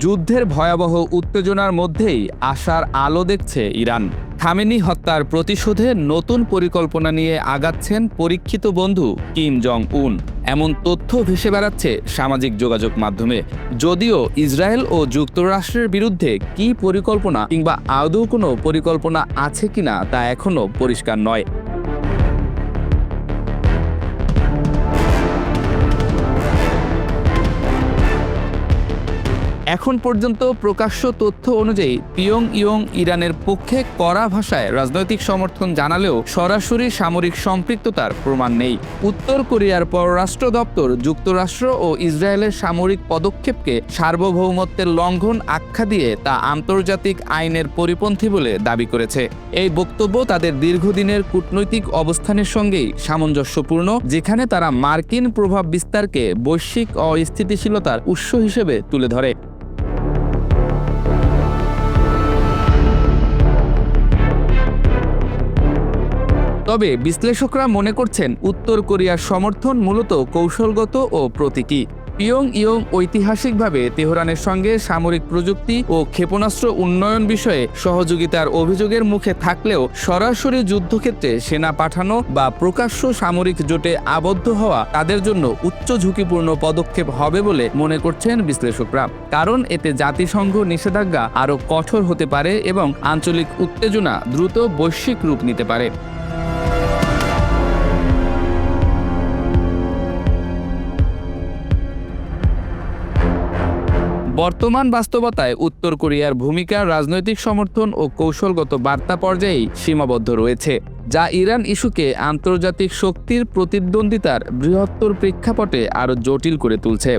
যুদ্ধের ভয়াবহ উত্তেজনার মধ্যেই আশার আলো দেখছে ইরান। খামেনি হত্যার প্রতিশোধে নতুন পরিকল্পনা নিয়ে আগাচ্ছেন পরীক্ষিত বন্ধু কিম জং উন, এমন তথ্য ভেসে বেড়াচ্ছে সামাজিক যোগাযোগ মাধ্যমে। যদিও ইসরায়েল ও যুক্তরাষ্ট্রের বিরুদ্ধে কী পরিকল্পনা কিংবা আদৌ কোনো পরিকল্পনা আছে কিনা তা এখনও পরিষ্কার নয়। এখন পর্যন্ত প্রকাশ্য তথ্য অনুযায়ী পিয়ংইয়ং ইরানের পক্ষে কড়া ভাষায় রাজনৈতিক সমর্থন জানালেও সরাসরি সামরিক সম্পৃক্ততার প্রমাণ নেই। উত্তর কোরিয়ার পররাষ্ট্র দপ্তর যুক্তরাষ্ট্র ও ইসরায়েলের সামরিক পদক্ষেপকে সার্বভৌমত্বের লঙ্ঘন আখ্যা দিয়ে তা আন্তর্জাতিক আইনের পরিপন্থী বলে দাবি করেছে। এই বক্তব্য তাদের দীর্ঘদিনের কূটনৈতিক অবস্থানের সঙ্গেই সামঞ্জস্যপূর্ণ, যেখানে তারা মার্কিন প্রভাব বিস্তারকে বৈশ্বিক অস্থিতিশীলতার উৎস হিসেবে তুলে ধরে। তবে বিশ্লেষকরা মনে করছেন উত্তর কোরিয়ার সমর্থন মূলত কৌশলগত ও প্রতীকী। পিয়ংইয়ং ঐতিহাসিকভাবে তেহরানের সঙ্গে সামরিক প্রযুক্তি ও ক্ষেপণাস্ত্র উন্নয়ন বিষয়ে সহযোগিতার অভিযোগের মুখে থাকলেও সরাসরি যুদ্ধক্ষেত্রে সেনা পাঠানো বা প্রকাশ্য সামরিক জোটে আবদ্ধ হওয়া তাদের জন্য উচ্চ ঝুঁকিপূর্ণ পদক্ষেপ হবে বলে মনে করছেন বিশ্লেষকরা। কারণ এতে জাতিসংঘ নিষেধাজ্ঞা আরও কঠোর হতে পারে এবং আঞ্চলিক উত্তেজনা দ্রুত বৈশ্বিক রূপ নিতে পারে। বর্তমান বাস্তবতায় উত্তর কোরিয়ার ভূমিকা রাজনৈতিক সমর্থন ও কৌশলগত বার্তা পর্যায়েই সীমাবদ্ধ রয়েছে, যা ইরান ইস্যুকে আন্তর্জাতিক শক্তির প্রতিদ্বন্দ্বিতার বৃহত্তর প্রেক্ষাপটে আরও জটিল করে তুলছে।